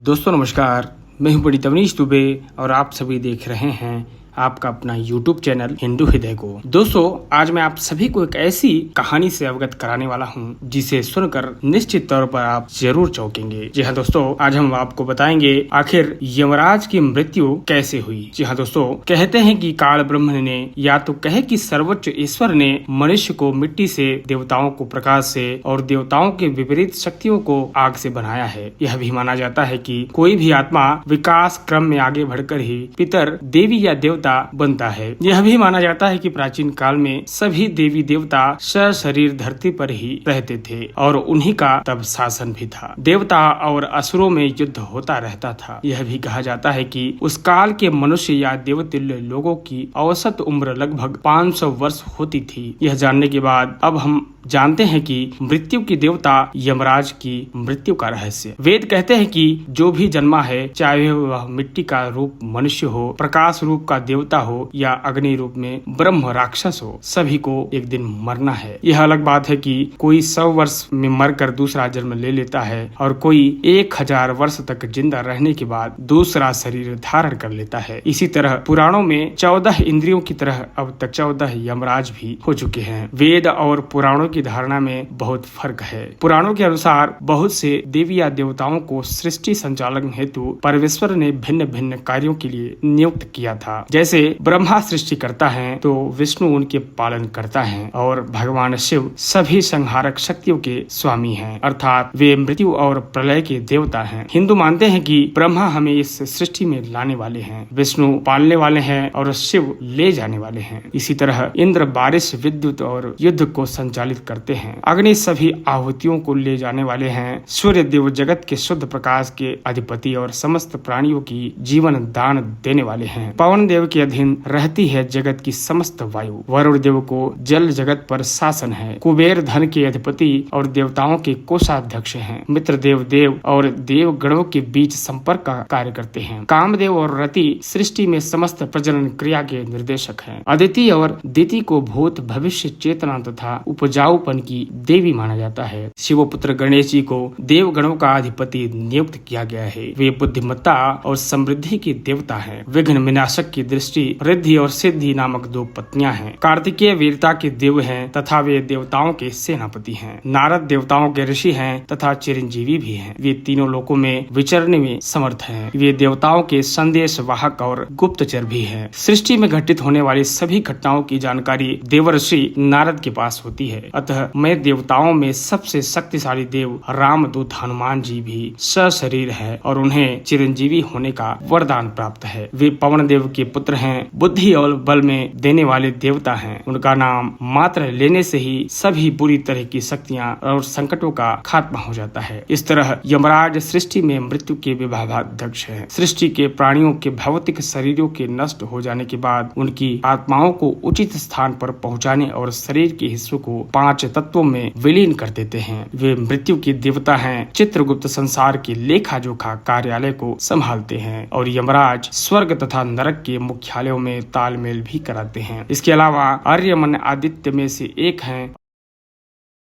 दोस्तों नमस्कार, मैं हूं पंडित अवनीश दुबे और आप सभी देख रहे हैं आपका अपना YouTube चैनल हिंदू हृदय को। दोस्तों आज मैं आप सभी को एक ऐसी कहानी से अवगत कराने वाला हूं जिसे सुनकर निश्चित तौर पर आप जरूर चौंकेंगे। जी हाँ दोस्तों, आज हम आपको बताएंगे आखिर यमराज की मृत्यु कैसे हुई। जी हाँ दोस्तों, कहते हैं कि काल ब्रह्म ने या तो कहे कि सर्वोच्च ईश्वर ने मनुष्य को मिट्टी से, देवताओं को प्रकाश से और देवताओं के विपरीत शक्तियों को आग से बनाया है। यह भी माना जाता है कि कोई भी आत्मा विकास क्रम में आगे बढ़कर ही पितर, देवी या देवता बनता है। यह भी माना जाता है कि प्राचीन काल में सभी देवी देवता सशरीर धरती पर ही रहते थे और उन्हीं का तब शासन भी था। देवता और असुरों में युद्ध होता रहता था। यह भी कहा जाता है कि उस काल के मनुष्य या देवतुल्य लोगों की औसत उम्र लगभग 500 वर्ष होती थी। यह जानने के बाद अब हम जानते हैं कि मृत्यु की देवता यमराज की मृत्यु का रहस्य। वेद कहते हैं कि जो भी जन्मा है, चाहे वह मिट्टी का रूप मनुष्य हो, प्रकाश रूप का देवता हो या अग्नि रूप में ब्रह्म राक्षस हो, सभी को एक दिन मरना है। यह अलग बात है कि कोई 100 वर्ष में मरकर दूसरा जन्म ले लेता है और कोई 1000 वर्ष तक जिंदा रहने के बाद दूसरा शरीर धारण कर लेता है। इसी तरह पुराणों में 14 इंद्रियों की तरह अब तक 14 यमराज भी हो चुके हैं। वेद और पुराणों की धारणा में बहुत फर्क है। पुराणों के अनुसार बहुत से देवी या देवताओं को सृष्टि संचालन हेतु परमेश्वर ने भिन्न भिन्न कार्यों के लिए नियुक्त किया था। जैसे ब्रह्मा सृष्टि करता है तो विष्णु उनके पालन करता है और भगवान शिव सभी संहारक शक्तियों के स्वामी हैं, अर्थात वे मृत्यु और प्रलय के देवता हैं। हिंदू मानते हैं कि ब्रह्मा हमें इस सृष्टि में लाने वाले हैं, विष्णु पालने वाले हैं और शिव ले जाने वाले हैं। इसी तरह इंद्र बारिश, विद्युत और युद्ध को संचालित करते हैं। अग्नि सभी आहुतियों को ले जाने वाले हैं। सूर्य देव जगत के शुद्ध प्रकाश के अधिपति और समस्त प्राणियों की जीवन दान देने वाले हैं। पवन देव के अधीन रहती है जगत की समस्त वायु। वरुण देव को जल जगत पर शासन है। कुबेर धन के अधिपति और देवताओं के कोषाध्यक्ष हैं। मित्र देव और देव गणों के बीच संपर्क का कार्य करते हैं। कामदेव और रति सृष्टि में समस्त प्रजनन क्रिया के निर्देशक हैं। अदिति और दिति को भूत भविष्य चेतना तथा उपजाऊपन की देवी माना जाता है। शिवपुत्र गणेश जी को देवगणों का अधिपति नियुक्त किया गया है। वे बुद्धिमत्ता और समृद्धि के देवता हैं। विघ्न विनाशक की दृष्टि, रिद्धि और सिद्धि नामक 2 पत्नियां हैं। कार्तिकेय वीरता के देव हैं तथा वे देवताओं के सेनापति हैं। नारद देवताओं के ऋषि हैं तथा चिरंजीवी भी हैं। वे तीनों लोकों में विचरने में समर्थ हैं। वे देवताओं के संदेश वाहक और गुप्तचर भी हैं। सृष्टि में घटित होने वाली सभी घटनाओं की जानकारी देवर्षि नारद के पास होती है। अतः मैं देवताओं में सबसे शक्तिशाली देव रामदूत हनुमान जी भी सशरीर है और उन्हें चिरंजीवी होने का वरदान प्राप्त है। वे पवन देव के पुत्र हैं। बुद्धि और बल में देने वाले देवता हैं। उनका नाम मात्र लेने से ही सभी बुरी तरह की शक्तियां और संकटों का खात्मा हो जाता है। इस तरह यमराज सृष्टि में मृत्यु के विभागाध्यक्ष हैं। सृष्टि के प्राणियों के भौतिक शरीरों के नष्ट हो जाने के बाद उनकी आत्माओं को उचित स्थान पर पहुंचाने और शरीर के हिस्सों को 5 तत्वों में विलीन कर देते हैं। वे मृत्यु के देवता हैं। चित्रगुप्त संसार के लेखा जोखा कार्यालय को संभालते हैं और यमराज स्वर्ग तथा नरक के मुख्यालयों में तालमेल भी कराते हैं। इसके अलावा आर्यमन आदित्य में से एक हैं,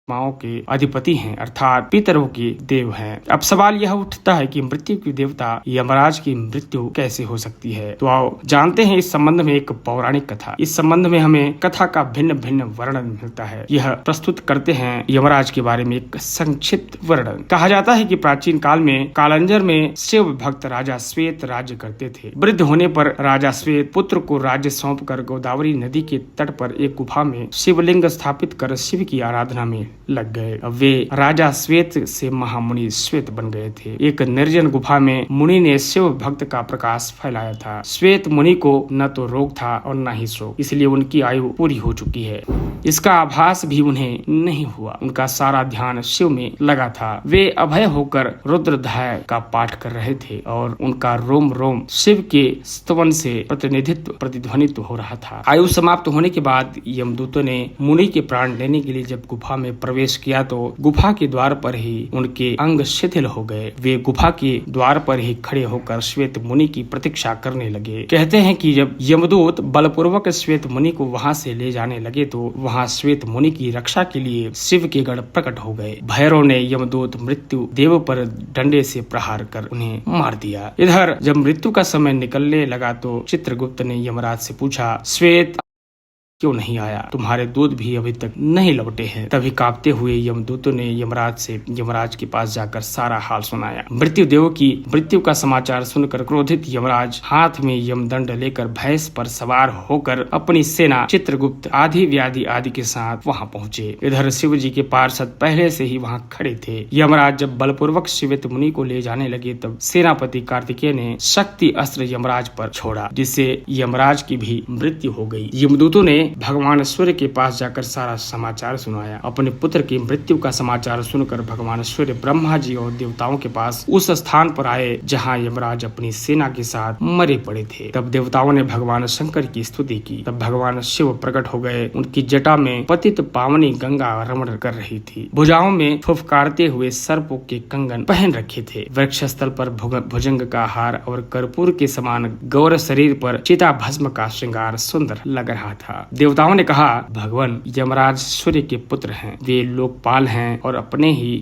माओ के अधिपति हैं, अर्थात पितरों के देव हैं। अब सवाल यह उठता है कि मृत्यु की देवता यमराज की मृत्यु कैसे हो सकती है। तो आओ जानते हैं इस संबंध में एक पौराणिक कथा। इस संबंध में हमें कथा का भिन्न भिन्न वर्णन मिलता है। यह प्रस्तुत करते हैं यमराज के बारे में एक संक्षिप्त वर्णन। कहा जाता है कि प्राचीन काल में कालंजर में शिव भक्त राजा श्वेत राज्य करते थे। वृद्ध होने पर राजा श्वेत पुत्र को राज्य सौंप कर गोदावरी नदी के तट पर एक गुफा में शिवलिंग स्थापित कर शिव की आराधना में लग गए। अब वे राजा श्वेत से महामुनि श्वेत बन गए थे। एक निर्जन गुफा में मुनि ने शिव भक्त का प्रकाश फैलाया था। श्वेत मुनि को न तो रोग था और न ही शोक, इसलिए उनकी आयु पूरी हो चुकी है। इसका आभास भी उन्हें नहीं हुआ। उनका सारा ध्यान शिव में लगा था। वे अभय होकर रुद्रध्याय का पाठ कर रहे थे और उनका रोम रोम शिव के स्तवन से प्रतिध्वनित हो रहा था। आयु समाप्त होने के बाद यमदूतों ने मुनि के प्राण लेने के लिए जब गुफा में प्रवेश प्रवेश किया तो गुफा के द्वार पर ही उनके अंग शिथिल हो गए। वे गुफा के द्वार पर ही खड़े होकर श्वेत मुनि की प्रतीक्षा करने लगे। कहते हैं कि जब यमदूत बलपूर्वक श्वेत मुनि को वहां से ले जाने लगे तो वहां श्वेत मुनि की रक्षा के लिए शिव के गण प्रकट हो गए। भैरव ने यमदूत मृत्यु देव पर डंडे से प्रहार कर उन्हें मार दिया। इधर जब मृत्यु का समय निकलने लगा तो चित्रगुप्त ने यमराज से पूछा, श्वेत क्यों नहीं आया? तुम्हारे दूत भी अभी तक नहीं लौटे हैं। तभी कांपते हुए यमदूतों ने यमराज के पास जाकर सारा हाल सुनाया। मृत्यु देव की मृत्यु का समाचार सुनकर क्रोधित यमराज हाथ में यमदंड लेकर भैंस पर सवार होकर अपनी सेना चित्रगुप्त आदि व्याधि आदि के साथ वहां पहुंचे। इधर शिव जी के पार्षद पहले से ही वहां खड़े थे। यमराज जब बलपूर्वक श्वेत मुनि को ले जाने लगे तब सेनापति कार्तिकेय ने शक्ति अस्त्र यमराज पर छोड़ा, जिससे यमराज की भी मृत्यु हो गई। यमदूतों ने भगवान सूर्य के पास जाकर सारा समाचार सुनाया। अपने पुत्र की मृत्यु का समाचार सुनकर भगवान सूर्य ब्रह्मा जी और देवताओं के पास उस स्थान पर आए जहां यमराज अपनी सेना के साथ मरे पड़े थे। तब देवताओं ने भगवान शंकर की स्तुति की। तब भगवान शिव प्रकट हो गए। उनकी जटा में पतित पावनी गंगा रमण कर रही थी। भुजाओं में फुफकारते हुए सर्पों के कंगन पहन रखे थे। वृक्ष स्थल पर भुजंग का हार और कर्पूर के समान गौर शरीर पर चिता भस्म का श्रृंगार सुंदर लग रहा था। देवताओं ने कहा, भगवान यमराज सूर्य के पुत्र हैं। वे लोकपाल हैं और आपने ही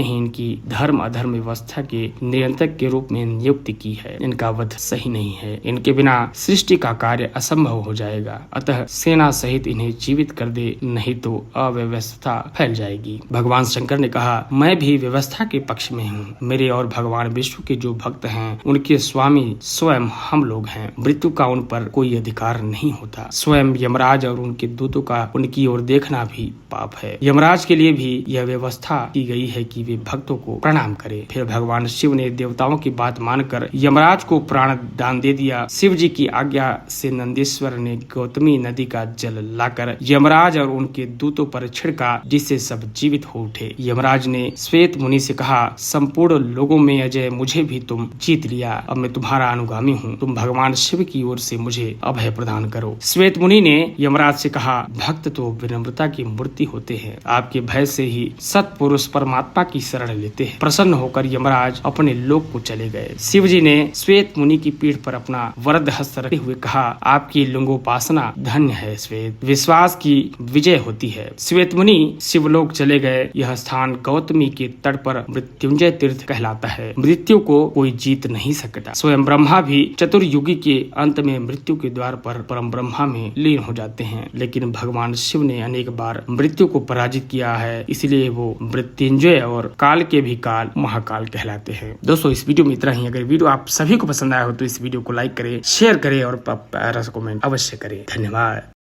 इनकी धर्म अधर्म व्यवस्था के नियंत्रक के रूप में नियुक्ति की है। इनका वध सही नहीं है। इनके बिना सृष्टि का कार्य असंभव हो जाएगा। अतः सेना सहित इन्हें जीवित कर दे, नहीं तो अव्यवस्था फैल जाएगी। भगवान शंकर ने कहा, मैं भी व्यवस्था के पक्ष में हूँ। मेरे और भगवान विष्णु के जो भक्त हैं उनके स्वामी स्वयं हम लोग हैं। मृत्यु का उन पर कोई अधिकार नहीं होता। स्वयं यमराज और उनके दूतों का उनकी ओर देखना भी पाप है। यमराज के लिए भी यह व्यवस्था की गई है कि वे भक्तों को प्रणाम करें। फिर भगवान शिव ने देवताओं की बात मानकर यमराज को प्राण दान दे दिया। शिव जी की आज्ञा से नंदीश्वर ने गौतमी नदी का जल लाकर यमराज और उनके दूतों पर छिड़का, जिससे सब जीवित हो उठे। यमराज ने श्वेत मुनि से कहा, संपूर्ण लोगों में अजय मुझे भी तुम जीत लिया। अब मैं तुम्हारा अनुगामी हूँ। तुम भगवान शिव की ओर से मुझे अभय प्रदान करो। श्वेत मुनि ने यमराज से कहा, भक्त तो विनम्रता की मूर्ति होते हैं। आपके भय से ही सत्पुरुष परमात्मा की शरण लेते हैं। प्रसन्न होकर यमराज अपने लोक को चले गए। शिव जी ने श्वेत मुनि की पीठ पर अपना वरद हस्त रखते हुए कहा, आपकी लिंगोपासना धन्य है श्वेत। विश्वास की विजय होती है। श्वेत मुनि शिवलोक चले गए। यह स्थान गौतमी के तट पर मृत्युंजय तीर्थ कहलाता है। मृत्यु को कोई जीत नहीं सकता। स्वयं ब्रह्मा भी चतुर्युगी के अंत में मृत्यु के द्वार पर परम ब्रह्मा में लीन हो जाते हैं। लेकिन भगवान शिव ने अनेक बार मृत्यु को पराजित किया है, इसलिए वो मृत्युंजय और काल के भी काल महाकाल कहलाते हैं। दोस्तों, इस वीडियो में इतना ही। अगर वीडियो आप सभी को पसंद आया हो तो इस वीडियो को लाइक करें, शेयर करें और कमेंट अवश्य करें। धन्यवाद।